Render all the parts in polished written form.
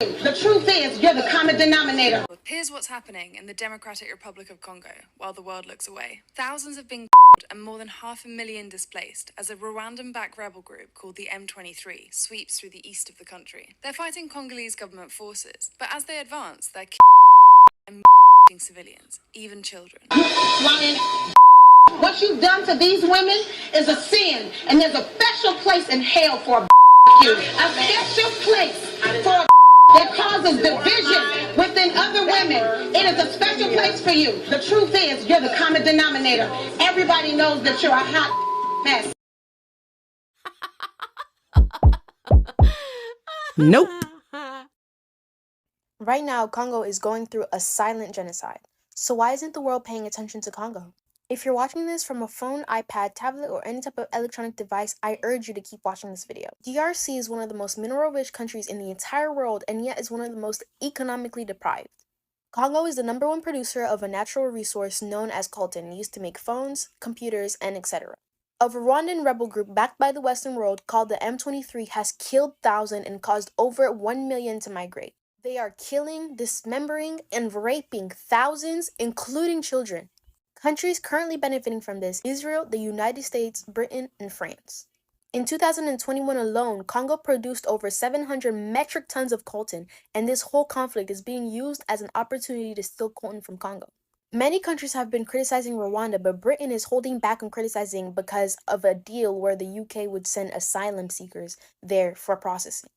The truth is, you're the common denominator. Here's what's happening in the Democratic Republic of Congo while the world looks away. Thousands have been and more than 500,000 displaced as a Rwandan-backed rebel group called the M23 sweeps through the east of the country. They're fighting Congolese government forces, but as they advance, they're and civilians, even children. What you've done to these women is a sin, and there's a special place in hell for you. A special place for that causes division within other women. It is a special place for you. The truth is, you're the common denominator. Everybody knows that you're a hot mess. Nope. Right now, Congo is going through a silent genocide. So why isn't the world paying attention to Congo? If you're watching this from a phone, iPad, tablet, or any type of electronic device, I urge you to keep watching this video. DRC is one of the most mineral-rich countries in the entire world, and yet is one of the most economically deprived. Congo is the #1 producer of a natural resource known as coltan, used to make phones, computers, and etc. A Rwandan rebel group backed by the Western world called the M23 has killed thousands and caused over 1 million to migrate. They are killing, dismembering, and raping thousands, including children. Countries currently benefiting from this: Israel, the United States, Britain, and France. In 2021 alone, Congo produced over 700 metric tons of coltan, and this whole conflict is being used as an opportunity to steal coltan from Congo. Many countries have been criticizing Rwanda, but Britain is holding back on criticizing because of a deal where the UK would send asylum seekers there for processing.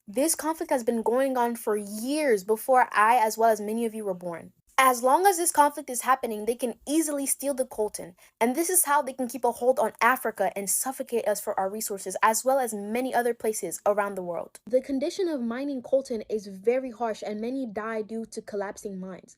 This conflict has been going on for years before I, as well as many of you, were born. As long as this conflict is happening, they can easily steal the coltan, and this is how they can keep a hold on Africa and suffocate us for our resources, as well as many other places around the world. The condition of mining coltan is very harsh, and many die due to collapsing mines.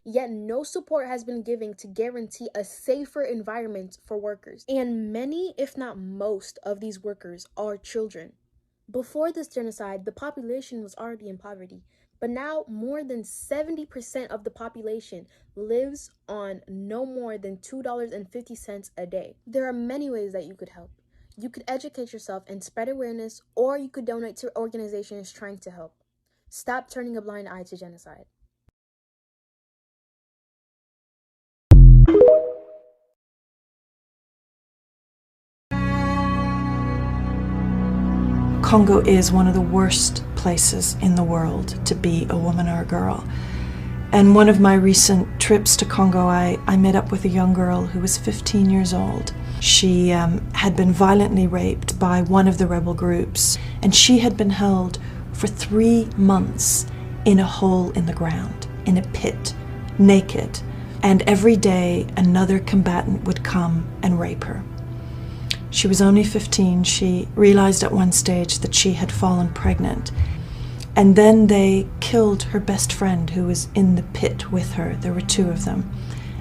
Yet no support has been given to guarantee a safer environment for workers. And many, if not most, of these workers are children. Before this genocide, the population was already in poverty. But now more than 70% of the population lives on no more than $2.50 a day. There are many ways that you could help. You could educate yourself and spread awareness, or you could donate to organizations trying to help. Stop turning a blind eye to genocide. Congo is one of the worst places in the world to be a woman or a girl. And one of my recent trips to Congo, I met up with a young girl who was 15 years old. She had been violently raped by one of the rebel groups, and she had been held for 3 months in a hole in the ground, in a pit, naked. And every day another combatant would come and rape her. She was only 15. She realized at one stage that she had fallen pregnant. And then they killed her best friend who was in the pit with her. There were 2 of them.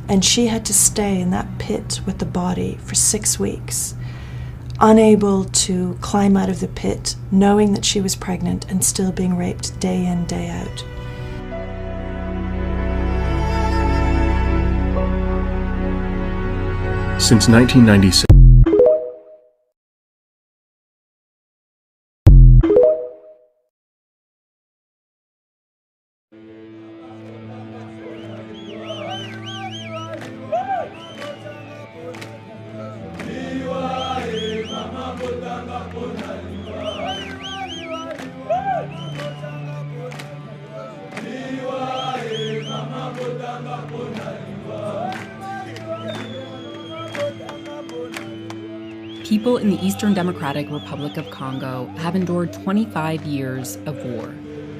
And she had to stay in that pit with the body for 6 weeks, unable to climb out of the pit, knowing that she was pregnant and still being raped day in, day out. Since 1996, people in the Eastern Democratic Republic of Congo have endured 25 years of war.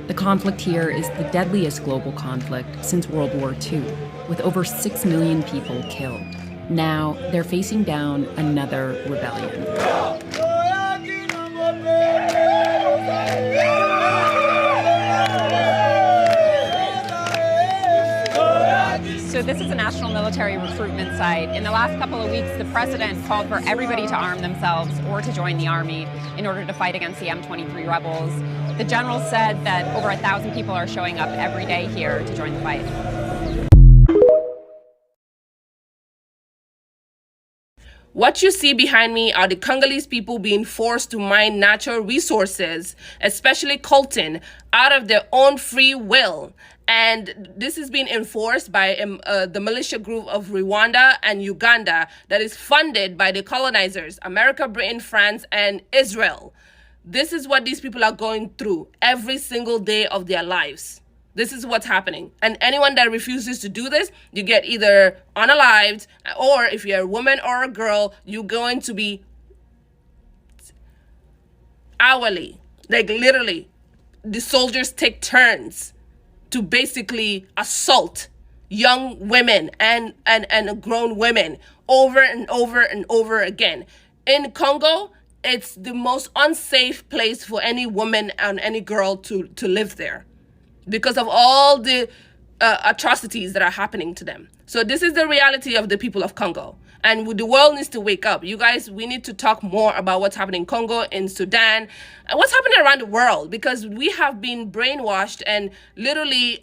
The conflict here is the deadliest global conflict since World War II, with over 6 million people killed. Now, they're facing down another rebellion. So this is a national military recruitment site. In the last couple of weeks, the president called for everybody to arm themselves or to join the army in order to fight against the M23 rebels. The general said that over 1,000 people are showing up every day here to join the fight. What you see behind me are the Congolese people being forced to mine natural resources, especially coltan, out of their own free will. And this is being enforced by the militia group of Rwanda and Uganda that is funded by the colonizers, America, Britain, France, and Israel. This is what these people are going through every single day of their lives. This is what's happening. And anyone that refuses to do this, you get either unalived, or if you're a woman or a girl, you're going to be hourly. Like literally, the soldiers take turns to basically assault young women and grown women over and over and over again. In Congo, it's the most unsafe place for any woman and any girl to live there, because of all the atrocities that are happening to them. So this is the reality of the people of Congo. And the world needs to wake up. You guys, we need to talk more about what's happening in Congo, in Sudan, and what's happening around the world, because we have been brainwashed and literally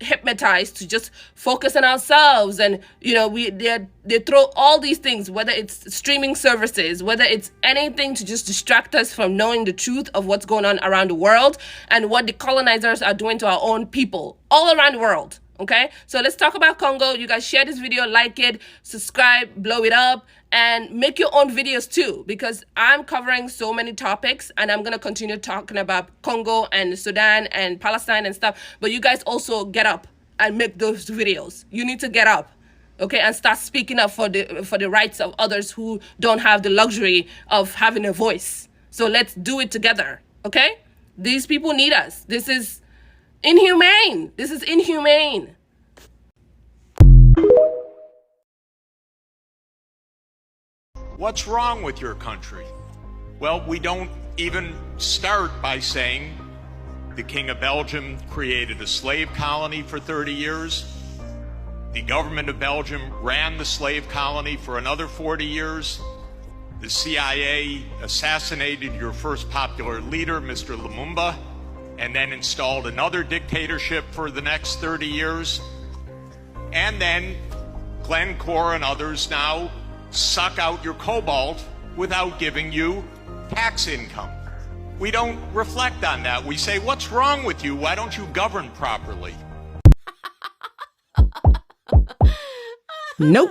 hypnotized to just focus on ourselves. And, you know, they throw all these things, whether it's streaming services, whether it's anything to just distract us from knowing the truth of what's going on around the world and what the colonizers are doing to our own people all around the world. Okay, so let's talk about Congo. You guys share this video, like it, subscribe, blow it up, and make your own videos too, because I'm covering so many topics and I'm going to continue talking about Congo and Sudan and Palestine and stuff. But you guys also get up and make those videos. You need to get up, okay, and start speaking up for the rights of others who don't have the luxury of having a voice. So let's do it together, okay? These people need us. This is inhumane. This is inhumane. What's wrong with your country? Well, we don't even start by saying the King of Belgium created a slave colony for 30 years. The government of Belgium ran the slave colony for another 40 years. The CIA assassinated your first popular leader, Mr. Lumumba, and then installed another dictatorship for the next 30 years. And then Glencore and others now suck out your cobalt without giving you tax income. We don't reflect on that. We say, what's wrong with you? Why don't you govern properly? Nope.